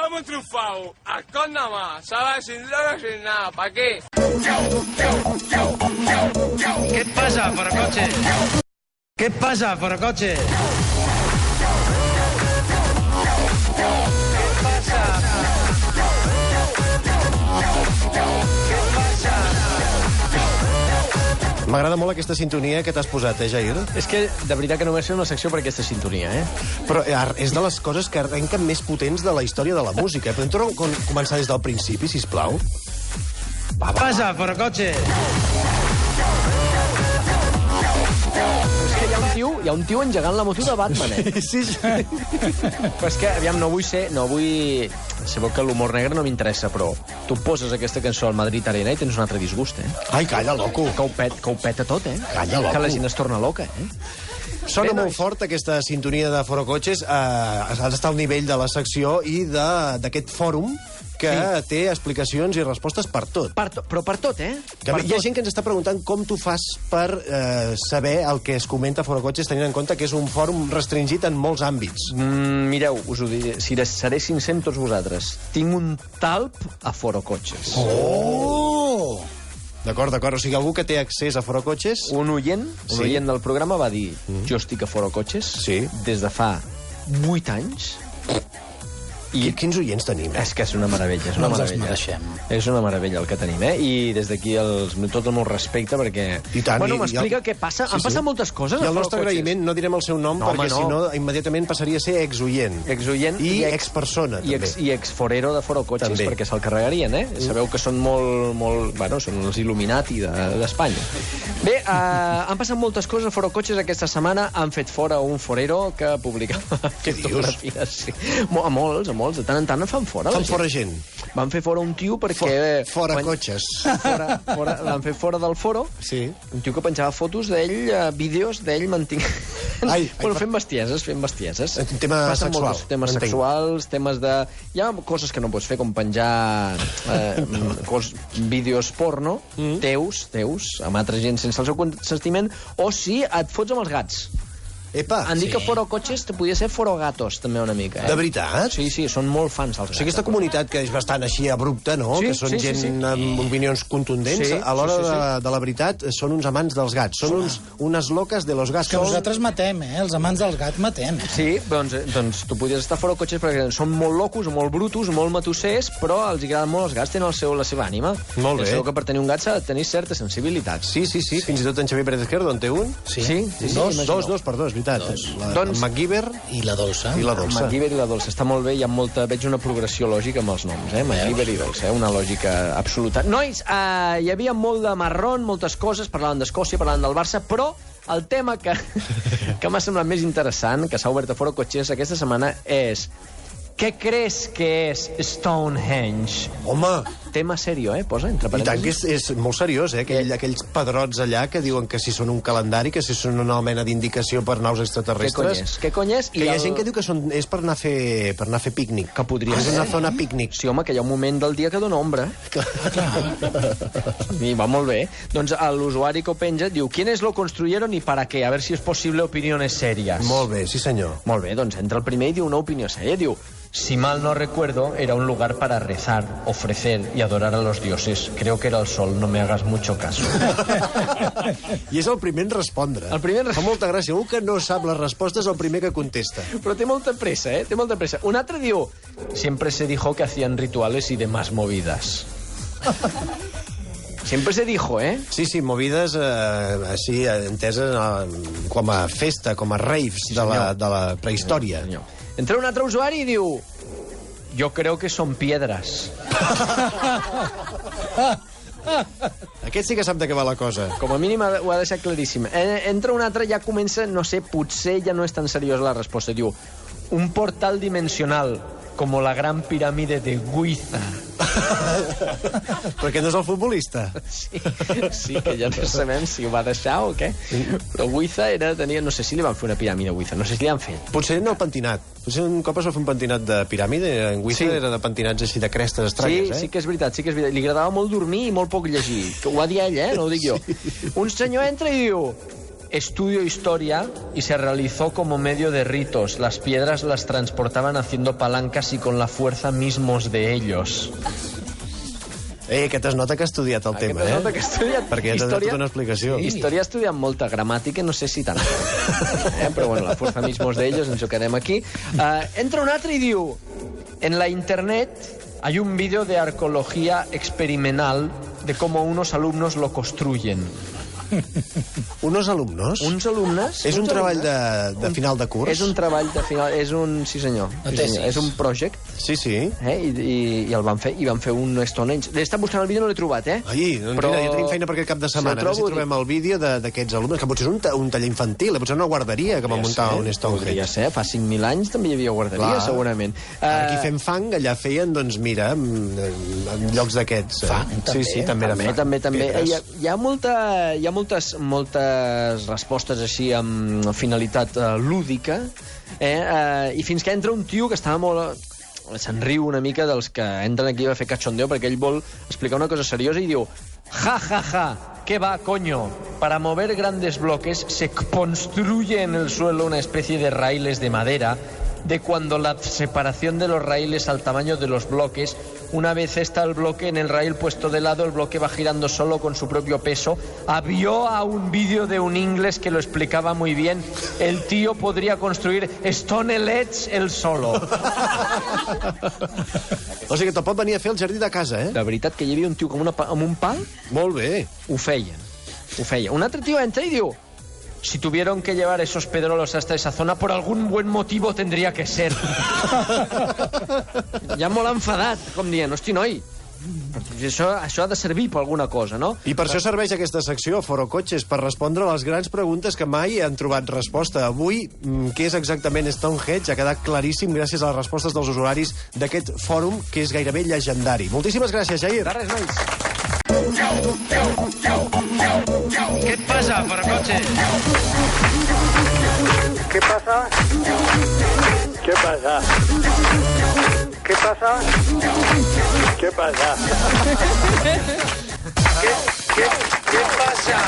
hemos triunfado. Alcohol nada más, ¿sabes? Sin drogas, sin nada. ¿Para qué? ¿Qué pasa, Forocoche? ¿Qué pasa, Forocoche? M'agrada molt aquesta sintonia que t'has posat, Jair? És que, de veritat, que només fer una secció per aquesta sintonia, Però és de les coses que arrenquen més potents de la història de la música. Podem començar des del principi, sisplau? Va, passa, Forocoche! És que hi ha un tio engegant la moto de Batman, Sí. Però és que, aviam, no vull... Sabeu que l'humor negre no m'interessa, però tu poses aquesta cançó al Madrid Arena i tens un altre disgust, Ai, calla, loco. Que ho peta tot, Calla, loco. Que la gent es torna loca, Sona molt fort aquesta sintonia de Forocoches. Has d'estar al nivell de la secció i d'aquest fòrum que té explicacions i respostes per tot. Però per tot, Que hi ha gent que ens està preguntant com tu fas per saber el que es comenta a Forocoches, tenint en compte que és un fòrum restringit en molts àmbits. Mireu, us ho diré, seré sincer amb tots vosaltres. Tinc un talp a Forocoches. Oh! D'acord. O sigui, algú que té accés a Forocoches... Un oient del programa va dir jo estic a Forocoches des de fa 8 anys. Quins oients tenim, És que és una meravella, és una meravella. És una meravella el que tenim, I des d'aquí tot el meu respecte, perquè... I tant. Bueno, m'explica què passa. Han passat moltes coses I el nostre agraïment, no direm el seu nom, perquè si no, immediatament passaria a ser exoient. Exoient i expersona, també. I exforero de Forocoches, perquè se'l carregarien, Sabeu que són molt... Bueno, són els Illuminati d'Espanya. Bé, han passat moltes coses a Forocoches aquesta setmana. Han fet fora un forero que publicava fotografies. A molts, de tant en tant en fan fora. Fan fora gent. Van fer fora un tio perquè... Fora cotxes. L'han fet fora del foro. Sí. Un tio que penjava fotos d'ell, vídeos d'ell mantinguent... fent bestieses. Temes sexuals. Temes sexuals, temes de... Hi ha coses que no pots fer, com penjar vídeos porno, teus, amb altra gent sense el seu consentiment, o si et fots amb els gats. Epa! Han dit que Forocoches podia ser Forogatos, també, una mica. De veritat? Sí, són molt fans dels gats. O sigui, aquesta comunitat que és bastant així abrupta, no? Que són gent amb opinions contundents, a l'hora de la veritat són uns amants dels gats. Són unes loques de los gats. Que nosaltres matem, Els amants dels gats matem. Sí, doncs tu podies estar a Forocoches perquè són molt locos, molt brutos, molt matossers, però els agraden molt els gats, tenen la seva ànima. Molt bé. Sabeu que per tenir un gat s'ha de tenir certa sensibilitat. Sí. Fins i tot en Xavier Pérez Izquierdo en té un? Sí. Dos, perdó, és veritat. En MacGyver i la Dolça. MacGyver i la Dolça. Està molt bé, veig una progressió lògica amb els noms, MacGyver i Dolça, una lògica absoluta. Nois, hi havia molt de marrón, moltes coses, parlaven d'Escòcia, parlaven del Barça, però el tema que m'ha semblat més interessant, que s'ha obert a Forocoches aquesta setmana, és... Què creus que és Stonehenge? Home! Tema serio, posa entre parèntesis. I tant que és molt seriós, aquells pedrots allà que diuen que si són un calendari, que si són una mena d'indicació per naus extraterrestres. Què cony és? Que hi ha gent que diu que és per anar a fer pícnic. Que podria ser. És una zona pícnic. Sí, home, que hi ha un moment del dia que dona ombra. I va molt bé. Doncs l'usuari que ho penja diu ¿Quiénes lo construyeron y para qué? A ver si es posible opiniones serias. Molt bé, sí senyor. Molt bé, doncs entra el primer i diu una opinió sèria. Diu si mal no recuerdo, era un lugar para rezar, ofrecer y adorar a los dioses. Creo que era el sol, no me hagas mucho caso. I és el primer en respondre. Fa molta gràcia. Un que no sap les respostes és el primer que contesta. Però té molta pressa, Té molta pressa. Un altre diu, siempre se dijo que hacían rituales y demás movidas. Siempre se dijo, Sí, movides així, enteses com a festa, com a raves de la prehistòria. Entra un altre usuari i diu yo creo que son piedras. Aquest sí que sap de què va la cosa. Com a mínim ho ha deixat claríssim. Entra un altre, ja comença, no sé, potser ja no és tan seriós la resposta. Diu, un portal dimensional como la gran pirámide de Giza. Perquè no és el futbolista. Sí, que ja no sabem si ho va deixar o què. Però Giza tenia... No sé si li van fer una piràmide a Giza, no sé si li han fet. Potser en el pentinat. Potser un cop es va fer un pentinat de piràmide, en Giza era de pentinats així de crestes estranyes, Sí que és veritat. Li agradava molt dormir i molt poc llegir. Ho va dir ell, no ho dic jo. Un senyor entra i diu estudio historia y se realizó como medio de ritos. Las piedras las transportaban haciendo palancas y con la fuerza mismos de ellos. Aquest es nota que ha estudiat el tema, Aquest es nota que ha estudiat Perquè ja t'ha donat tota una explicació. Història ha estudiat molta, gramàtica no sé si tant. Però bueno, la fuerza mismos de ellos, ens ho quedem aquí. Entra un altre i diu: en la internet hay un vídeo de arqueología experimental de cómo unos alumnos lo construyen. Unos alumnos? Uns alumnes... És un treball de final de curs? És un treball de final... Sí, senyor. És un project. Sí. I el van fer, i van fer un Stonehenge. L'he estat buscant el vídeo, no l'he trobat, Ai, doncs mira, jo tenim feina per aquest cap de setmana. A veure si trobem el vídeo d'aquests alumnes, que potser és un taller infantil, potser una guarderia que va muntar un Stonehenge. Podria ser, fa 5.000 anys també hi havia guarderia, segurament. Aquí fem fang, allà feien, doncs mira, en llocs d'aquests. Fang, també. Sí, també era fang. També. Hi ha moltes respostes així amb finalitat lúdica, i fins que entra un tio que estava molt... se'n riu una mica dels que entren aquí a fer cachondeo, perquè ell vol explicar una cosa seriosa i diu: ja, ja, ja, ¿qué va, coño? Para mover grandes bloques se construye en el suelo una especie de raíles de madera, de cuando la separación de los raíles al tamaño de los bloques, una vez está el bloque en el raíl puesto de lado, el bloque va girando solo con su propio peso. Había a un vídeo de un inglés que lo explicaba muy bien. El tío podría construir Stonehenge él solo. O sigui que te'l pot venir a fer el jardí de casa, De veritat que hi havia un tio amb un pal? Molt bé. Ho feien. Un altre tio entra i diu: si tuvieron que llevar esos pedrolos hasta esa zona, por algún buen motivo tendría que ser. Ja molt enfadat, com dient, hosti, noi, això ha de servir per alguna cosa, no? I per això serveix aquesta secció, Forocotxes, per respondre a les grans preguntes que mai han trobat resposta. Avui, què és exactament Stonehenge? Ha quedat claríssim gràcies a les respostes dels usuaris d'aquest fòrum, que és gairebé llegendari. Moltíssimes gràcies, Jair. De res, nois. ¿Qué pasa, Forocoches? ¿Qué pasa? ¿Qué pasa? ¿Qué pasa? ¿Qué pasa? ¿Qué pasa?